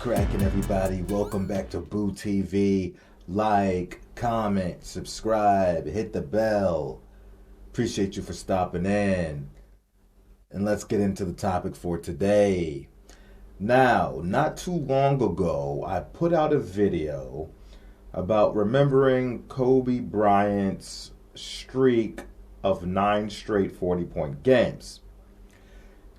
cracking, everybody? Welcome back to Boo TV. Like, comment, subscribe, hit the bell. Appreciate you for stopping in. And let's get into the topic for today. Now, not too long ago, I put out a video about remembering Kobe Bryant's streak of 9 straight 40-point games.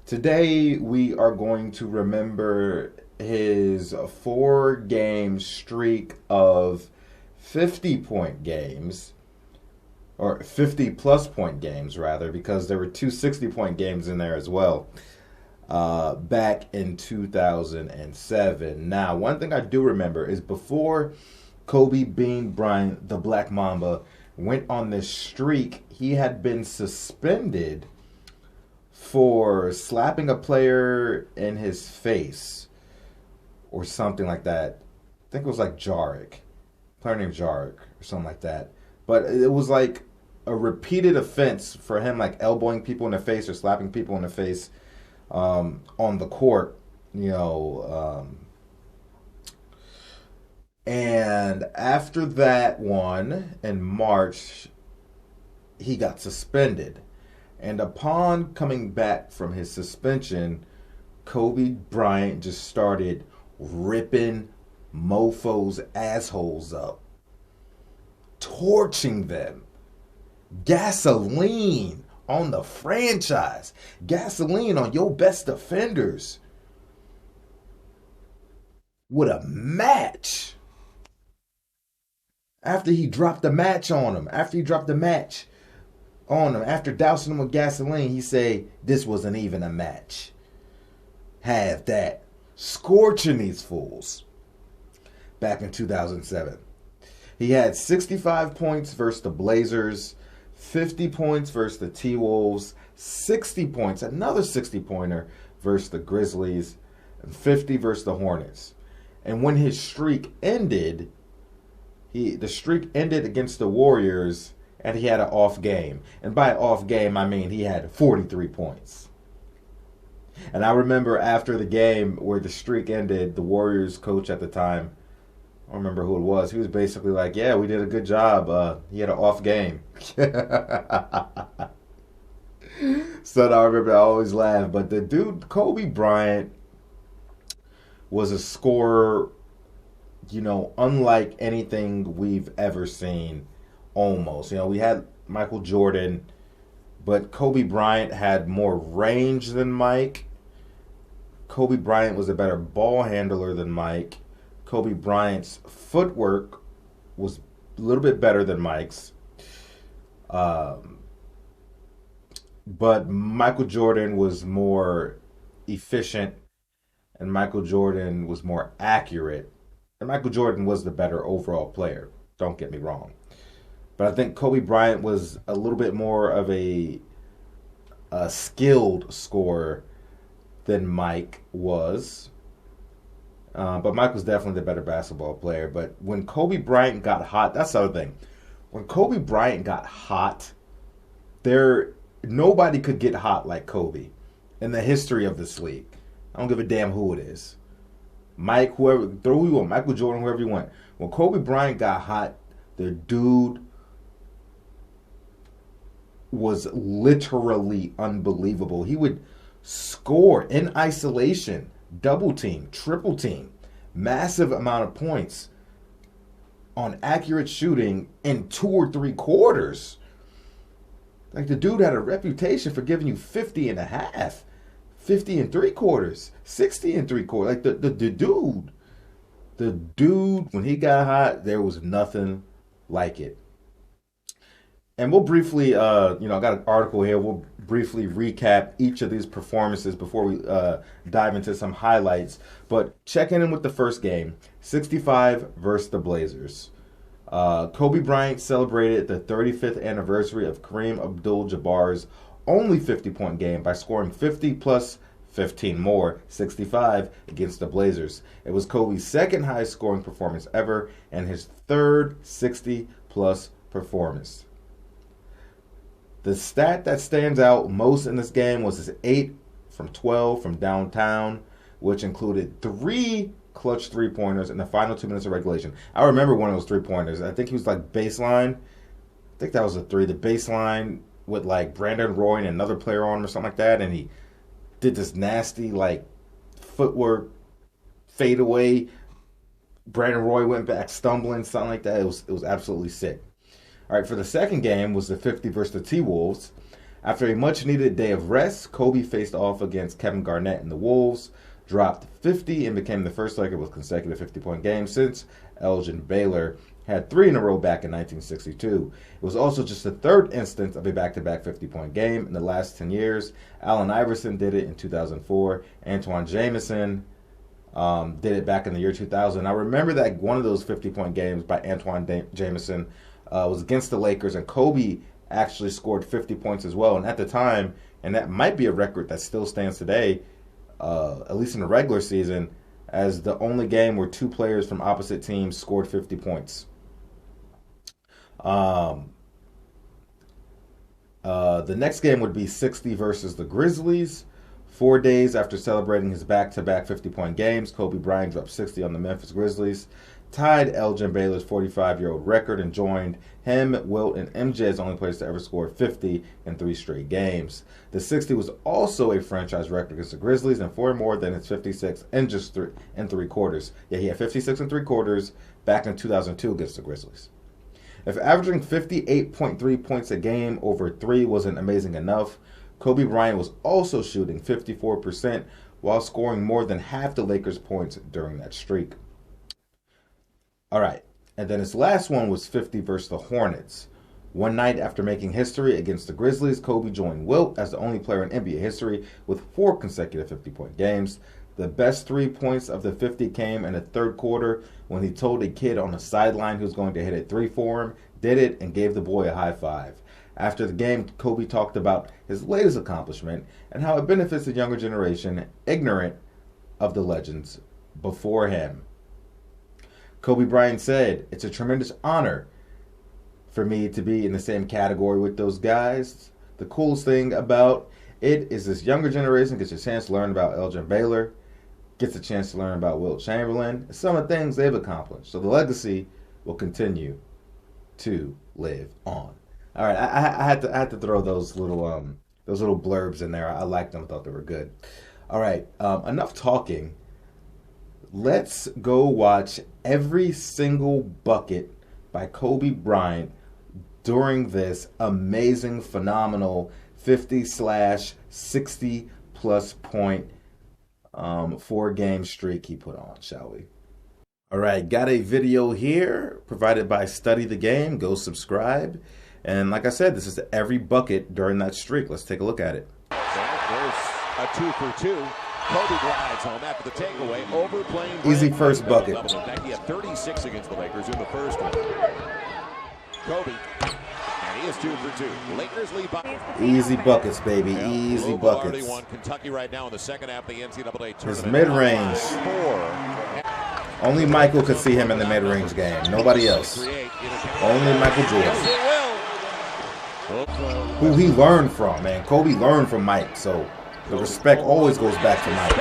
Today, we are going to remember his 4-game streak of 50-point games, or 50-plus point games, rather, because there were two 60-point games in there as well, back in 2007. Now, one thing I do remember is before Kobe Bean Bryant, the Black Mamba, went on this streak, he had been suspended for slapping a player in his face or something like that. I think it was like Jarek, player named Jarek or something like that. But it was like a repeated offense for him, like elbowing people in the face or slapping people in the face on the court, and after that one in March, he got suspended. And upon coming back from his suspension, Kobe Bryant just started ripping mofos' assholes up, torching them. Gasoline on the franchise. Gasoline on your best defenders. With a match. After he dropped the match on him, after dousing him with gasoline, he said, this wasn't even a match. Have that. Scorching these fools. Back in 2007. He had 65 points versus the Blazers, 50 points versus the T-Wolves, 60 points, another 60-pointer versus the Grizzlies, and 50 versus the Hornets. And when his streak ended, the streak ended against the Warriors, and he had an off game. And by off game, I mean he had 43 points. And I remember after the game where the streak ended, the Warriors coach at the time, I don't remember who it was, he was basically like, yeah, we did a good job. He had an off game. So I remember, I always laugh. But the dude, Kobe Bryant, was a scorer, unlike anything we've ever seen. Almost. We had Michael Jordan, but Kobe Bryant had more range than Mike. Kobe Bryant was a better ball handler than Mike. Kobe Bryant's footwork was a little bit better than Mike's. But Michael Jordan was more efficient, and Michael Jordan was more accurate. And Michael Jordan was the better overall player. Don't get me wrong. But I think Kobe Bryant was a little bit more of a skilled scorer than Mike was. But Mike was definitely the better basketball player. But when Kobe Bryant got hot, that's the other thing. When Kobe Bryant got hot, nobody could get hot like Kobe in the history of this league. I don't give a damn who it is. Mike, whoever, throw who you want, Michael Jordan, whoever you want. When Kobe Bryant got hot, the dude was literally unbelievable. He would score in isolation, double team, triple team, massive amount of points on accurate shooting in 2 or 3 quarters. Like, the dude had a reputation for giving you 50 and a half, 50 and 3 quarters, 60 and 3 quarters. Like, the dude, when he got hot, there was nothing like it. And we'll briefly, I got an article here. We'll briefly recap each of these performances before we dive into some highlights. But checking in with the first game, 65 versus the Blazers. Kobe Bryant celebrated the 35th anniversary of Kareem Abdul-Jabbar's only 50-point game by scoring 50 plus 15 more, 65 against the Blazers. It was Kobe's second highest scoring performance ever and his third 60-plus performance. The stat that stands out most in this game was his 8 from 12 from downtown, which included 3 clutch three-pointers in the final 2 minutes of regulation. I remember one of those three-pointers. I think he was like baseline. I think that was a three. The baseline with like Brandon Roy and another player on him or something like that, and he did this nasty like footwork fadeaway. Brandon Roy went back stumbling, something like that. It was absolutely sick. All right, for the second game was the 50 versus the T-Wolves. After a much-needed day of rest, Kobe faced off against Kevin Garnett and the Wolves, dropped 50, and became the first Laker with consecutive 50-point games since Elgin Baylor had 3 in a row back in 1962. It was also just the third instance of a back-to-back 50-point game in the last 10 years. Allen Iverson did it in 2004. Antoine Jamison did it back in the year 2000. I remember that one of those 50-point games by Antoine Jamison was against the Lakers, and Kobe actually scored 50 points as well. And at the time, and that might be a record that still stands today, at least in the regular season, as the only game where 2 players from opposite teams scored 50 points. The next game would be 60 versus the Grizzlies. 4 days after celebrating his back-to-back 50-point games, Kobe Bryant dropped 60 on the Memphis Grizzlies, tied Elgin Baylor's 45-year-old record, and joined him, Wilt, and MJ as the only players to ever score 50 in 3 straight games. The 60 was also a franchise record against the Grizzlies and 4 more than his 56 in just 3 3/4. Yeah, he had 56 and 3/4 back in 2002 against the Grizzlies. If averaging 58.3 points a game over 3 wasn't amazing enough, Kobe Bryant was also shooting 54% while scoring more than half the Lakers' points during that streak. All right, and then his last one was 50 versus the Hornets. One night after making history against the Grizzlies, Kobe joined Wilt as the only player in NBA history with 4 consecutive 50-point games. The best 3 points of the 50 came in the third quarter when he told a kid on the sideline who was going to hit a 3 for him, did it, and gave the boy a high five. After the game, Kobe talked about his latest accomplishment and how it benefits the younger generation ignorant of the legends before him. Kobe Bryant said, "It's a tremendous honor for me to be in the same category with those guys. The coolest thing about it is this younger generation gets a chance to learn about Elgin Baylor, gets a chance to learn about Wilt Chamberlain, and some of the things they've accomplished. So the legacy will continue to live on." All right, I had to throw those little blurbs in there. I liked them. I thought they were good. All right, enough talking. Let's go watch every single bucket by Kobe Bryant during this amazing, phenomenal 50/60 plus point 4-game streak he put on, shall we? All right, got a video here provided by Study the Game. Go subscribe. And like I said, this is every bucket during that streak. Let's take a look at it. There's a 2 for 2. Kobe glides home after the takeaway, overplaying. Easy first bucket. In fact, he had 36 against the Lakers in the first one. Kobe, and he is 2 for 2. Lakers lead by. Easy buckets, baby. Easy buckets. Won Kentucky right now in the second half of the NCAA tournament. His mid-range. Only Michael could see him in the mid-range game. Nobody else. Only Michael Jordan. Who he learned from, man. Kobe learned from Mike, so the respect always goes back to Mike.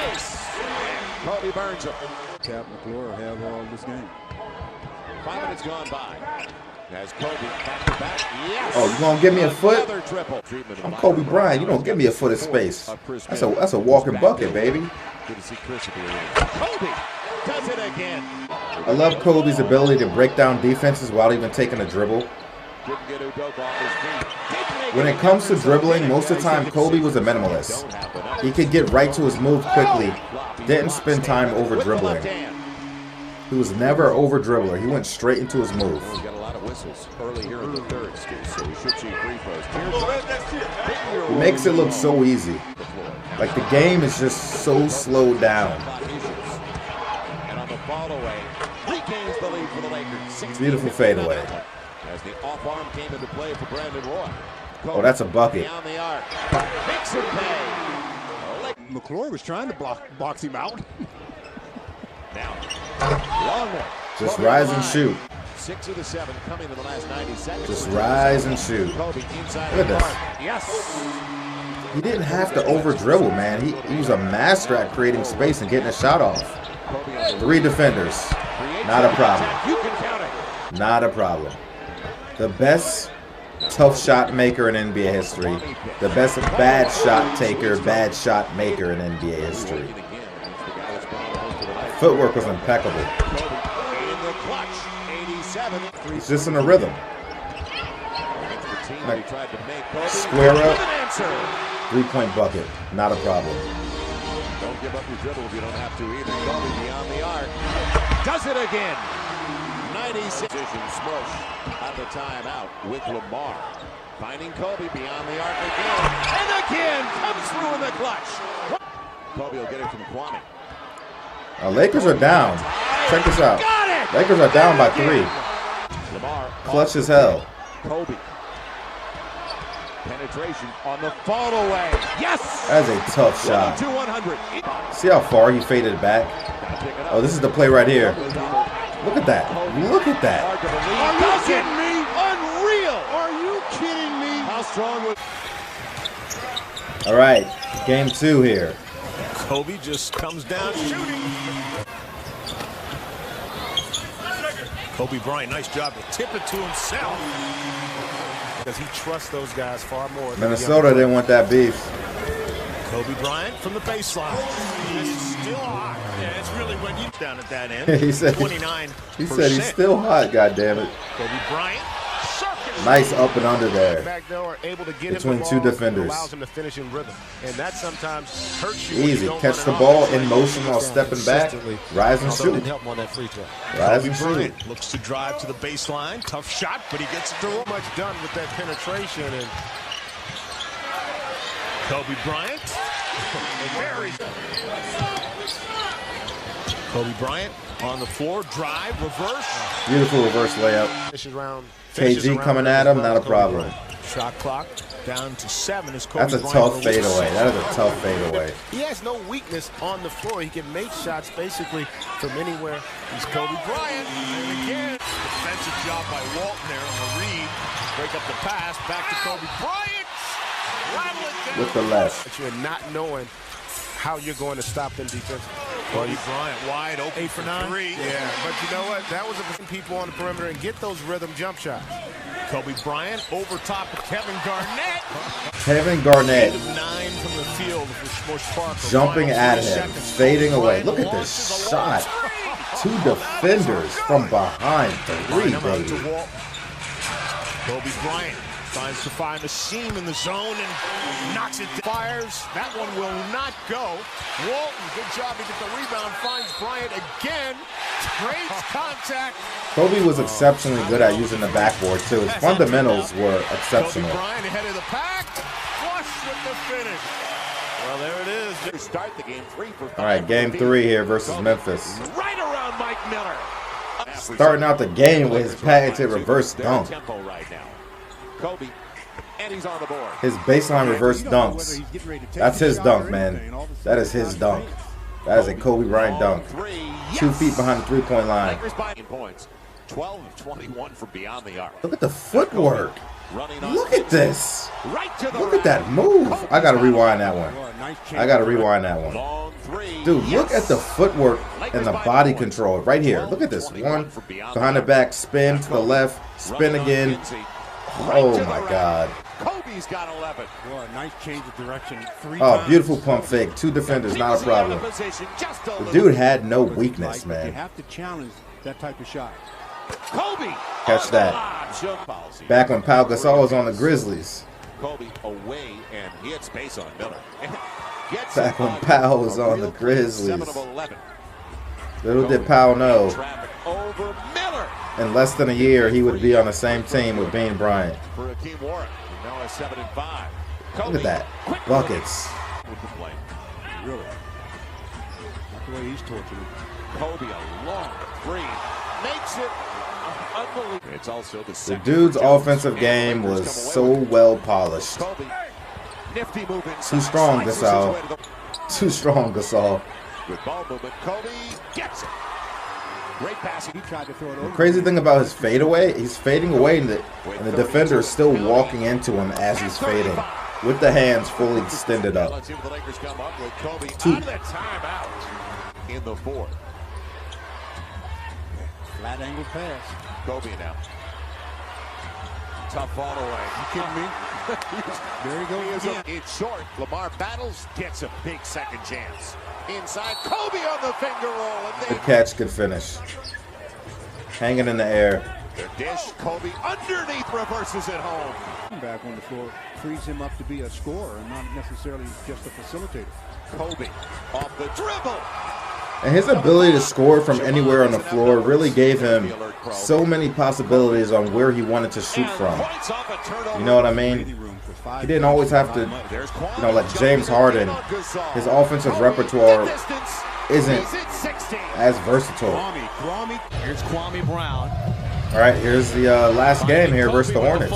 Kobe burns him. Tap McClure will have all this game. 5 minutes gone by. As Kobe back to back. Yes. Oh, you gonna give me a foot? I'm Kobe Bryant. You don't give me a foot of space. That's a walking bucket, baby. Good to see Chris here. Kobe does it again. I love Kobe's ability to break down defenses without even taking a dribble. When it comes to dribbling, most of the time Kobe was a minimalist. He could get right to his move quickly. Didn't spend time over dribbling. He was never over dribbler. He went straight into his move. He's got a lot of whistles early here in the third, so we should see free throws. He makes it look so easy. Like the game is just so slowed down. And on the fall away, regains the lead for the Lakers. Beautiful fadeaway. As the off arm came into play for Brandon Roy. Oh, that's a bucket. Down the arc. Makes him pay. McClure was trying to box him out. Now, long one. Just rise and shoot. 6 of the 7 coming in the last 90 seconds. Just rise and shoot. Kobe inside Look at the this. arc. Yes. He didn't have to over dribble, man. He was a master at creating space and getting a shot off. 3 defenders. Not a problem. You can count it. Not a problem. The best tough shot maker in NBA history. The best bad shot taker, bad shot maker in NBA history. Footwork was impeccable. In the clutch, 87. He's just in a rhythm. He tried to make Kobe. Square up, With an answer. 3-point bucket. Not a problem. Don't give up your dribble if you don't have to either. Kobe beyond the arc. Does it again. 96. Position smush at the timeout with Lamar. Finding Kobe beyond the arc again. And again comes through in the clutch. Kobe will get it from Kwame. Lakers are down. Check this out. Got it. Lakers are down by 3. Lamar. Clutch as hell. Kobe. Penetration on the fall away. Yes! That's a tough shot. 100. See how far he faded back? Oh, this is the play right here. Look at that. Look at that. Are you kidding me? Unreal! Are you kidding me? How strong was... All right, game 2 here. Kobe just comes down shooting. Kobe Bryant, nice job to tip it to himself. Because he trusts those guys far more. Minnesota didn't want that beef. Kobe Bryant from the baseline. It's still hot. Yeah, it's really when you down at that end. He said 29%. He said he's still hot, goddammit. Kobe Bryant. Nice up and under there. Back there are able to get Between him the 2 ball, defenders. allows him to finish in rhythm. And that sometimes hurts you. Easy. Catch the ball in motion while stepping back. Rise and shoot. Help him on that free throw. Rise and Kobe shoot. Bryant looks to drive to the baseline. Tough shot, but he gets it through. Much done with that penetration. And Kobe Bryant. Kobe Bryant on the floor. Drive, reverse. Beautiful reverse layup. KG coming at him, not a problem. Shot clock down to 7 as Kobe That's a Bryant tough goes fadeaway. to That is a tough fadeaway. He has no weakness on the floor. He can make shots basically from anywhere. He's Kobe Bryant. And again, defensive job by Walton there on the read. Break up the pass. Back to Kobe Bryant. Rattle it down. With the left. But you're not knowing how you're going to stop them defensively. Kobe Bryant wide open 8 for 9. 3. Yeah, but you know what? That was a people on the perimeter and get those rhythm jump shots. Kobe Bryant over top of Kevin Garnett. Kevin Garnett 8 of 9 from the field for Smush Parker. jumping Final at 3 him, seconds. fading away. Bryant Look at launches this a shot. long 2 defenders from behind 3, Line him out to baby. Walton. Kobe Bryant tries to find a seam in the zone and knocks it down. Fires. That one will not go. Walton, good job to get the rebound. Finds Bryant again. Great contact. Kobe was exceptionally good at using the backboard, too. His fundamentals were exceptional. Kobe Bryant ahead of the pack. Flush with the finish. Well, there it is. Start the game 3 for 5. All right, game 3 here versus Memphis. Right around Mike Miller. Starting out the game with his patented reverse dunk. Tempo right now. Kobe, and he's on the board. His baseline reverse dunks. That's his dunk, man. That is his dunk. That is a Kobe Bryant dunk. 2 feet behind the 3-point line. Lakers by points. 12 of 21 for beyond the arc. Look at the footwork. Running on Look at this. right to the Look at that move. I gotta rewind that one. I gotta rewind that one. long 3. Dude, look at the footwork and the body control right here. Look at this. One behind the back, spin to the left, spin again. Oh my God. Kobe's got 11. Well, nice change of direction. 3 Oh, times. beautiful pump fake. 2 defenders, not a problem. The dude had no weakness, You man. have to challenge that type of shot. Kobe. Catch that. Back when Pau Gasol was on the Grizzlies. Kobe away and he had space on Miller. Gets Back it when on Pau was a on real the clean Grizzlies. 7 of 11. Little did Pau know, Traffic over Miller in less than a year, he would be on the same team with Bean Bryant. for Hakeem Warren. He now has 7 and 5. Look Kobe at that. quick Buckets. with the play. Really. Not the way he's tortured. Kobe a long 3 makes it unbelievable. It's also the The second dude's for Jones. offensive And game Lakers was come away so with it. well polished. Kobe, nifty move inside. Too strong, Slices his Gasol. way to the- Too strong, Gasol. Good ball movement. Kobe gets it. Great passing. He tried to throw it over. Crazy thing about his fadeaway, he's fading away and the defender is still walking into him as he's fading with the hands fully extended up. Let's see what the Lakers come up with. Kobe Two. out of the timeout in the 4th. Flat angle pass. Kobe now. Tough fall away. You kidding me? There he goes again. It's short. Lamar battles, gets a big second chance. Inside, Kobe on the finger roll. And The catch, good finish. Hanging in the air. the dish, Kobe underneath, reverses it home. Back on the floor frees him up to be a scorer and not necessarily just a facilitator. Kobe off the dribble. And his ability to score from anywhere on the floor really gave him so many possibilities on where he wanted to shoot from. You know what I mean? He didn't always have to, like James Harden. His offensive repertoire isn't as versatile. Here's Kwame Brown. All right, here's the last game here versus the Hornets.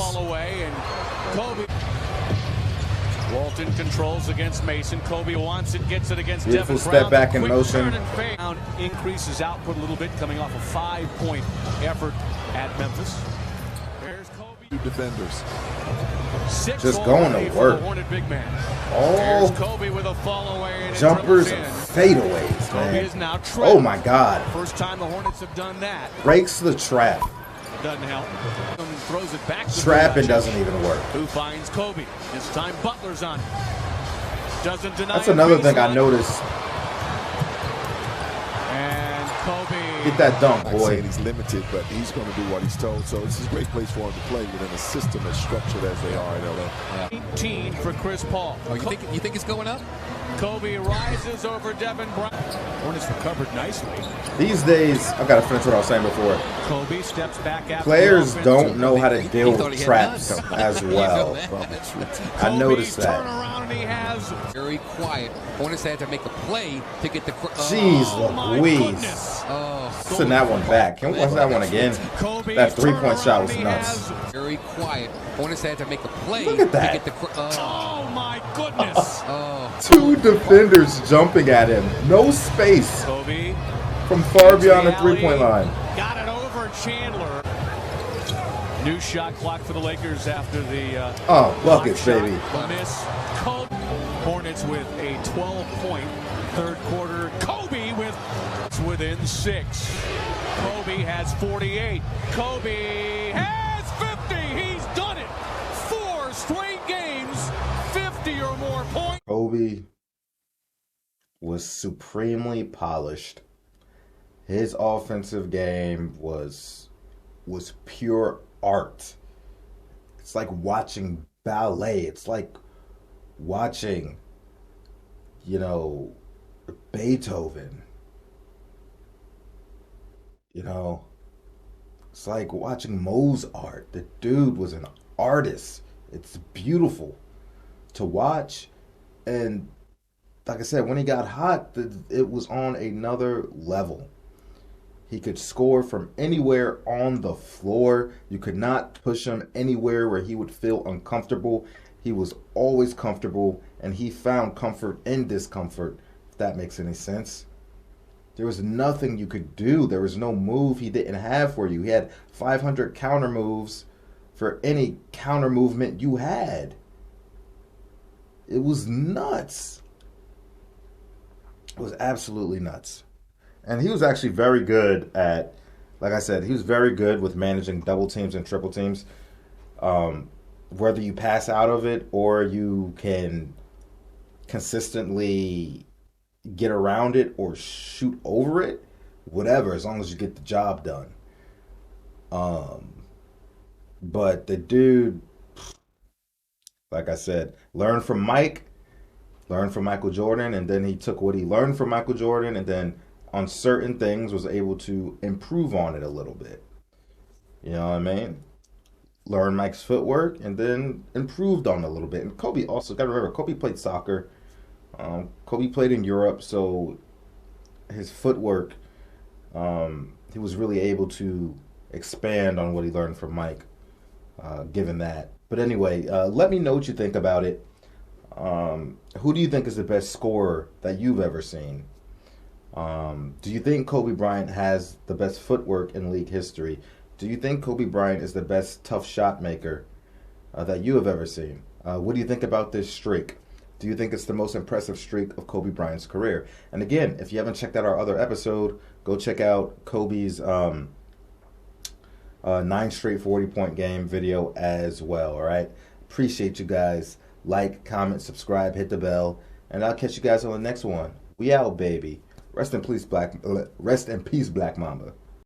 Walton controls against Mason. Kobe wants it, gets it against Beautiful Devin step Brown. back in Quick motion. turn and fade. Brown increases output a little bit, coming off a 5-point effort at Memphis. There's Kobe. Two defenders. Just going to work. Hornet big man. Oh, There's Kobe with a fall away and jumpers it and dribbles fadeaways, Kobe is man. now Oh my God. First time the Hornets have done that. Breaks the trap. Doesn't help. Throws it back to Trapping Bryant, doesn't even work. who finds Kobe. This time Butler's on. Doesn't deny. That's another thing I noticed. And Kobe. Get that dunk, Like saying boy. he's limited, but he's going to do what he's told. So it's a great place for him to play within a system as structured as they are in LA. 18 for Chris Paul. Oh, you think it's going up? Kobe rises over Devin Brown. Hornets recovered nicely. These days, I've got to finish what I was saying before. Kobe steps back after Players the offense. don't know how to deal He thought with he had traps none. as well. I Kobe noticed turn that. around and he has. Very quiet. Hornets had to make a play to get the. Jeez Oh my Louise. goodness. Send that one back. Can we watch that one again? Kobe That three-point turn shot around was and he nuts. has- Very quiet. Hornets had to make a play Look at that. to get the. Oh my goodness. Two defenders jumping at him. No space Kobe from far into beyond the alley. three-point line. Got it over Chandler. New shot clock for the Lakers after the Oh, buckets, block baby. shot miss. Kobe. Hornets with a 12-point third quarter. Kobe with it's within 6. Kobe has 48. Kobe has 50. He's done it. 4 straight games, 50 or more points. Kobe was supremely polished. His offensive game was pure art. It's like watching ballet. It's like watching, Beethoven. It's like watching Mozart. The dude was an artist. It's beautiful to watch. And like I said, when he got hot, it was on another level. He could score from anywhere on the floor. You could not push him anywhere where he would feel uncomfortable. He was always comfortable, and he found comfort in discomfort, if that makes any sense. There was nothing you could do. There was no move he didn't have for you. He had 500 counter moves for any counter movement you had. It was nuts. It was absolutely nuts. And he was actually very good at, like I said, he was very good with managing double teams and triple teams. Whether you pass out of it or you can consistently get around it or shoot over it, whatever, as long as you get the job done. But the dude, like I said, learned from Michael Jordan, and then he took what he learned from Michael Jordan and then on certain things was able to improve on it a little bit. You know what I mean? Learned Mike's footwork and then improved on it a little bit. And Kobe also, got to remember, Kobe played soccer. Kobe played in Europe, so his footwork, he was really able to expand on what he learned from Mike, given that. But anyway, let me know what you think about it. Who do you think is the best scorer that you've ever seen? Do you think Kobe Bryant has the best footwork in league history? Do you think Kobe Bryant is the best tough shot maker that you have ever seen? What do you think about this streak? Do you think it's the most impressive streak of Kobe Bryant's career? And again, if you haven't checked out our other episode, go check out Kobe's 9 straight 40-point game video as well, all right? Appreciate you guys. Like, comment, subscribe, hit the bell, and I'll catch you guys on the next one. We out, baby. Rest in peace, Black Mamba.